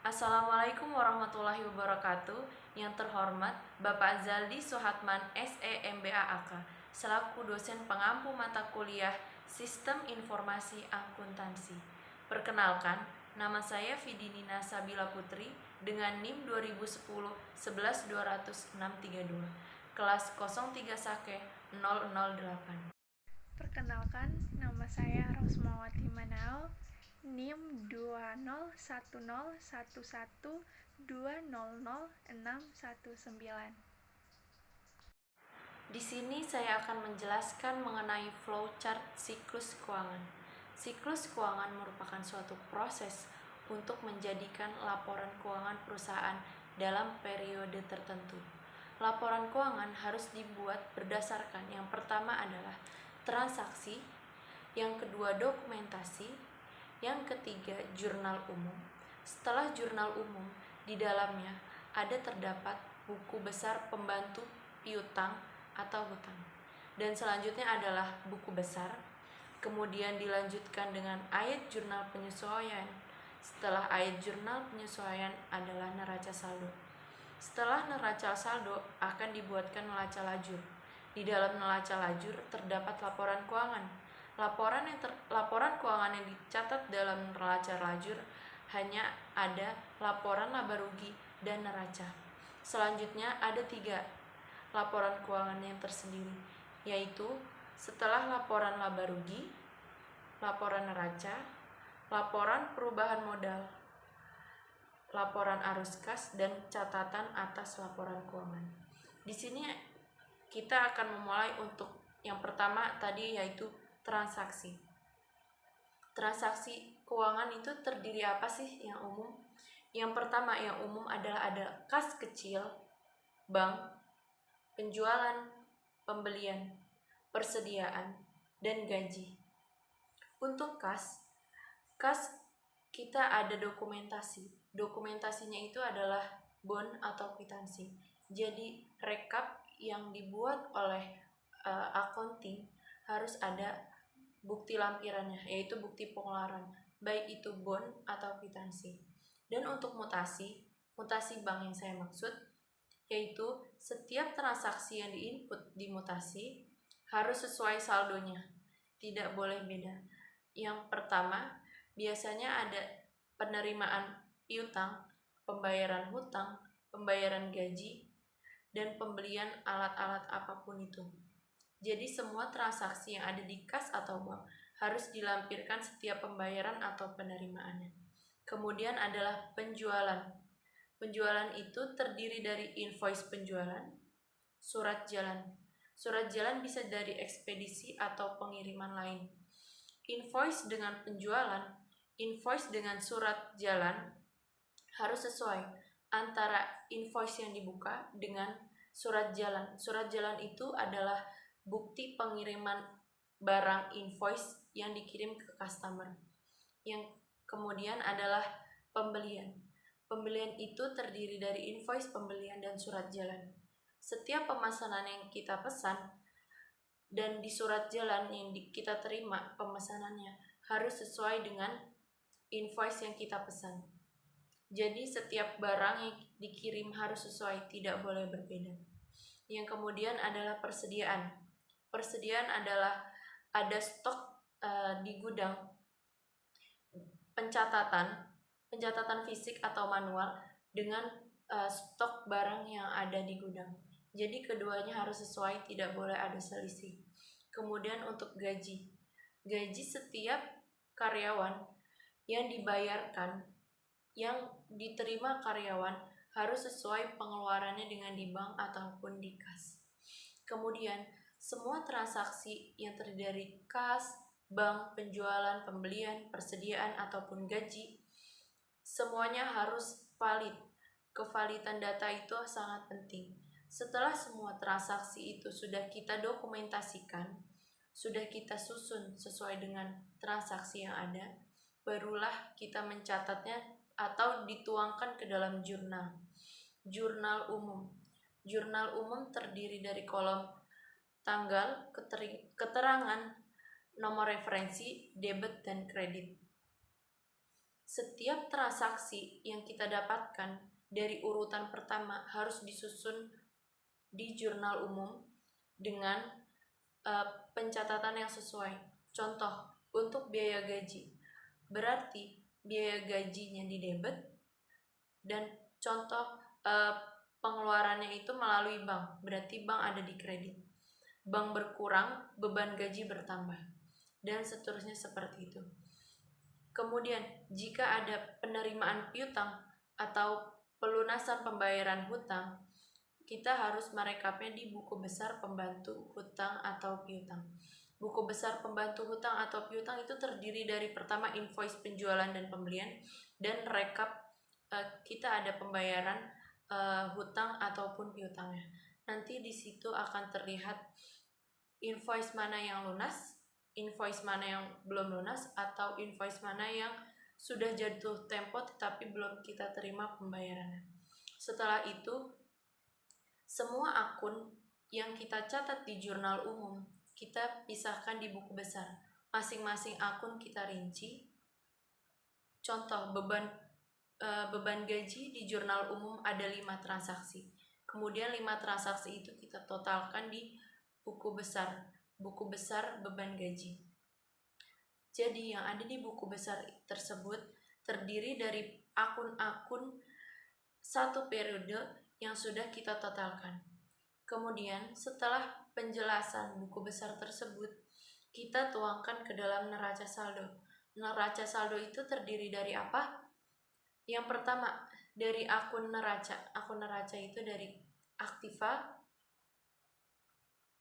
Assalamualaikum warahmatullahi wabarakatuh. Yang terhormat Bapak Zaldi Suhatman SEMBAAK selaku dosen pengampu mata kuliah Sistem Informasi Akuntansi. Perkenalkan, nama saya Vidinina Sabila Putri dengan NIM 2010 11 200 632, kelas 03 Sake 008. Perkenalkan, nama saya Rosmawati Manao, NIM 201111200619. Di sini saya akan menjelaskan mengenai flowchart siklus keuangan. Siklus keuangan merupakan suatu proses untuk menjadikan laporan keuangan perusahaan dalam periode tertentu. Laporan keuangan harus dibuat berdasarkan yang pertama adalah transaksi, yang kedua dokumentasi, yang ketiga jurnal umum. Setelah jurnal umum, di dalamnya terdapat buku besar pembantu piutang atau hutang. Dan selanjutnya adalah buku besar. Kemudian dilanjutkan dengan ayat jurnal penyesuaian. Setelah ayat jurnal penyesuaian adalah neraca saldo. Setelah neraca saldo akan dibuatkan neraca lajur. Di dalam neraca lajur terdapat laporan keuangan. Laporan keuangan yang dicatat dalam neraca lajur hanya ada laporan laba rugi dan neraca. Selanjutnya ada 3 laporan keuangan yang tersendiri, yaitu setelah laporan laba rugi, laporan neraca, laporan perubahan modal, laporan arus kas, dan catatan atas laporan keuangan. Di sini kita akan memulai untuk yang pertama tadi, yaitu transaksi. Transaksi keuangan itu terdiri apa sih yang umum? Yang pertama yang umum adalah ada kas kecil, bank, penjualan, pembelian, persediaan, dan gaji. Untuk kas kita ada dokumentasi. Dokumentasinya itu adalah bond atau kwitansi. Jadi rekap yang dibuat oleh accounting harus ada bukti lampirannya, yaitu bukti pengeluaran, baik itu bond atau kwitansi. Dan untuk mutasi bank yang saya maksud, yaitu setiap transaksi yang diinput di mutasi harus sesuai saldonya, tidak boleh beda. Yang pertama, biasanya ada penerimaan piutang, pembayaran hutang, pembayaran gaji, dan pembelian alat-alat apapun itu. Jadi semua transaksi yang ada di kas atau bank harus dilampirkan setiap pembayaran atau penerimaannya. Kemudian adalah penjualan. Penjualan itu terdiri dari invoice penjualan, surat jalan. Surat jalan bisa dari ekspedisi atau pengiriman lain. Invoice dengan penjualan, invoice dengan surat jalan harus sesuai antara invoice yang dibuka dengan surat jalan. Surat jalan itu adalah bukti pengiriman barang invoice yang dikirim ke customer. Yang kemudian adalah pembelian. Pembelian itu terdiri dari invoice pembelian dan surat jalan. Setiap pemesanan yang kita pesan dan di surat jalan yang kita terima pemesanannya harus sesuai dengan invoice yang kita pesan. Jadi setiap barang yang dikirim harus sesuai, tidak boleh berbeda. Yang kemudian adalah persediaan. Persediaan adalah ada stok di gudang, pencatatan fisik atau manual dengan stok barang yang ada di gudang. Jadi keduanya harus sesuai, tidak boleh ada selisih. Kemudian untuk gaji setiap karyawan yang dibayarkan, yang diterima karyawan harus sesuai pengeluarannya dengan di bank ataupun di kas. Kemudian semua transaksi yang terdiri dari kas, bank, penjualan, pembelian, persediaan, ataupun gaji, semuanya harus valid. Kevalidan data itu sangat penting. Setelah semua transaksi itu sudah kita dokumentasikan, sudah kita susun sesuai dengan transaksi yang ada, barulah kita mencatatnya atau dituangkan ke dalam jurnal. Jurnal umum. Jurnal umum terdiri dari kolom tanggal, keterangan, nomor referensi, debit, dan kredit. Setiap transaksi yang kita dapatkan dari urutan pertama harus disusun di jurnal umum dengan pencatatan yang sesuai. Contoh, untuk biaya gaji, berarti biaya gajinya di debit, dan contoh pengeluarannya itu melalui bank, berarti bank ada di kredit. Bank berkurang, beban gaji bertambah, dan seterusnya seperti itu. Kemudian, jika ada penerimaan piutang atau pelunasan pembayaran hutang, kita harus merekapnya di buku besar pembantu hutang atau piutang. Buku besar pembantu hutang atau piutang itu terdiri dari pertama invoice penjualan dan pembelian, dan rekap kita ada pembayaran hutang ataupun piutangnya. Nanti di situ akan terlihat invoice mana yang lunas, invoice mana yang belum lunas, atau invoice mana yang sudah jatuh tempo tetapi belum kita terima pembayarannya. Setelah itu, semua akun yang kita catat di jurnal umum kita pisahkan di buku besar. Masing-masing akun kita rinci. Contoh, beban gaji di jurnal umum ada 5 transaksi. Kemudian 5 transaksi itu kita totalkan di buku besar beban gaji. Jadi yang ada di buku besar tersebut terdiri dari akun-akun satu periode yang sudah kita totalkan. Kemudian setelah penjelasan buku besar tersebut, kita tuangkan ke dalam neraca saldo. Neraca saldo itu terdiri dari apa? Yang pertama, dari akun neraca. Akun neraca itu dari aktiva,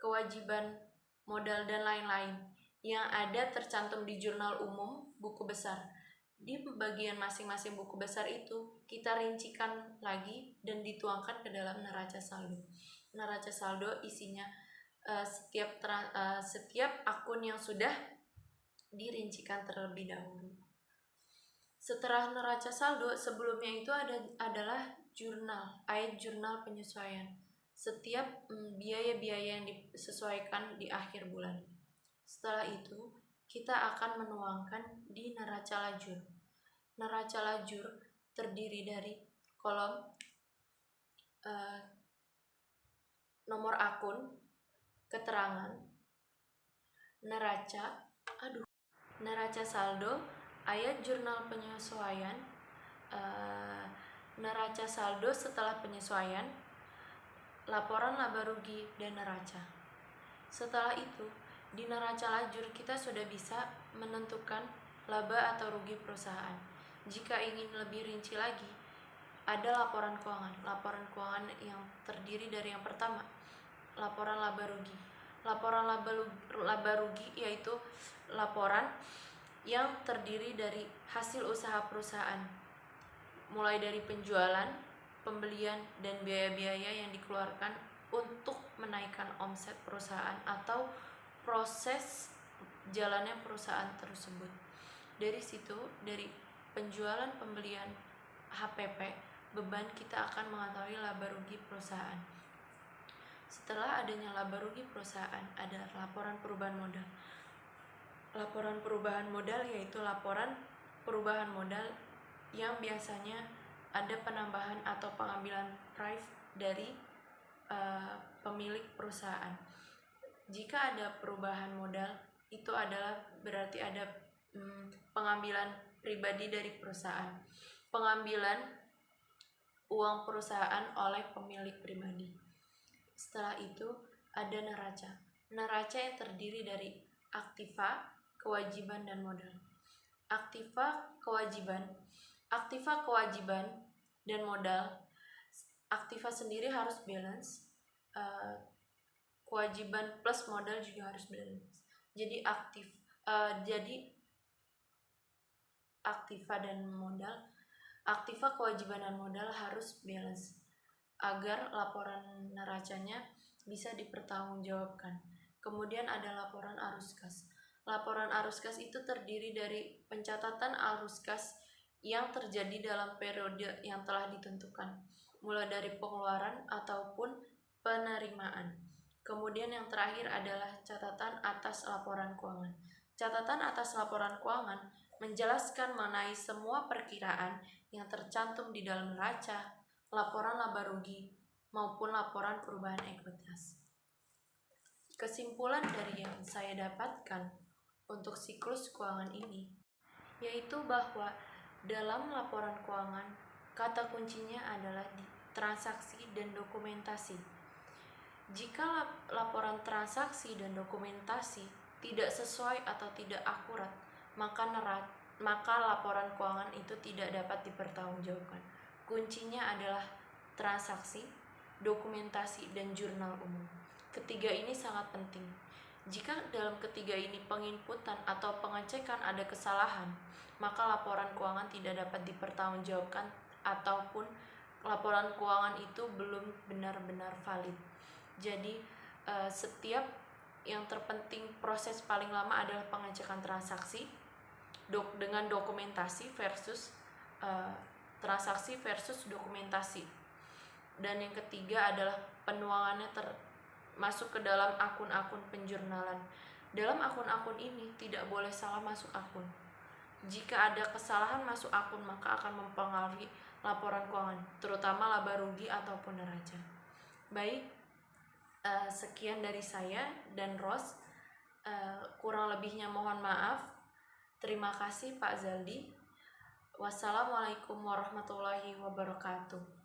kewajiban modal, dan lain-lain yang ada tercantum di jurnal umum buku besar. Di bagian masing-masing buku besar itu kita rincikan lagi dan dituangkan ke dalam neraca saldo. Neraca saldo isinya setiap akun yang sudah dirincikan terlebih dahulu. Setelah neraca saldo, sebelumnya itu adalah jurnal penyesuaian. Setiap biaya-biaya yang disesuaikan di akhir bulan. Setelah itu, kita akan menuangkan di neraca lajur. Neraca lajur terdiri dari kolom nomor akun, keterangan, neraca saldo, ayat jurnal penyesuaian, neraca saldo setelah penyesuaian, laporan laba rugi, dan neraca. Setelah itu, di neraca lajur kita sudah bisa menentukan laba atau rugi perusahaan. Jika ingin lebih rinci lagi, ada laporan keuangan. Laporan keuangan yang terdiri dari yang pertama, laporan laba rugi. Laporan laba rugi yaitu laporan yang terdiri dari hasil usaha perusahaan, mulai dari penjualan, pembelian, dan biaya-biaya yang dikeluarkan untuk menaikkan omset perusahaan atau proses jalannya perusahaan tersebut. Dari situ, dari penjualan, pembelian, HPP, beban kita akan mengetahui laba rugi perusahaan. Setelah adanya laba rugi perusahaan, ada laporan perubahan modal. Laporan perubahan modal yaitu laporan perubahan modal yang biasanya ada penambahan atau pengambilan price dari pemilik perusahaan. Jika ada perubahan modal, itu adalah berarti ada pengambilan pribadi dari perusahaan, pengambilan uang perusahaan oleh pemilik pribadi. Setelah itu ada neraca. Neraca yang terdiri dari aktiva, kewajiban, dan modal. Aktiva, kewajiban, dan modal. Aktiva sendiri harus balance, kewajiban plus modal juga harus balance. Jadi aktiva dan modal, aktiva, kewajiban, dan modal harus balance agar laporan neracanya bisa dipertanggungjawabkan. Kemudian ada laporan arus kas. Laporan arus kas itu terdiri dari pencatatan arus kas yang terjadi dalam periode yang telah ditentukan, mulai dari pengeluaran ataupun penerimaan. Kemudian yang terakhir adalah catatan atas laporan keuangan. Catatan atas laporan keuangan menjelaskan mengenai semua perkiraan yang tercantum di dalam neraca, laporan laba rugi, maupun laporan perubahan ekuitas. Kesimpulan dari yang saya dapatkan untuk siklus keuangan ini, yaitu bahwa dalam laporan keuangan, kata kuncinya adalah transaksi dan dokumentasi. Jika laporan transaksi dan dokumentasi tidak sesuai atau tidak akurat, maka laporan keuangan itu tidak dapat dipertanggungjawabkan. Kuncinya adalah transaksi, dokumentasi, dan jurnal umum. Ketiga ini sangat penting. Jika dalam ketiga ini penginputan atau pengecekan ada kesalahan, maka laporan keuangan tidak dapat dipertanggungjawabkan ataupun laporan keuangan itu belum benar-benar valid. Jadi setiap yang terpenting, proses paling lama adalah pengecekan transaksi dengan dokumentasi versus transaksi versus dokumentasi. Dan yang ketiga adalah penuangannya masuk ke dalam akun-akun penjurnalan. Dalam akun-akun ini tidak boleh salah masuk akun. Jika ada kesalahan masuk akun, maka akan mempengaruhi laporan keuangan, terutama laba rugi ataupun neraca. Baik, sekian dari saya dan Ros. Kurang lebihnya mohon maaf. Terima kasih Pak Zaldi. Wassalamualaikum warahmatullahi wabarakatuh.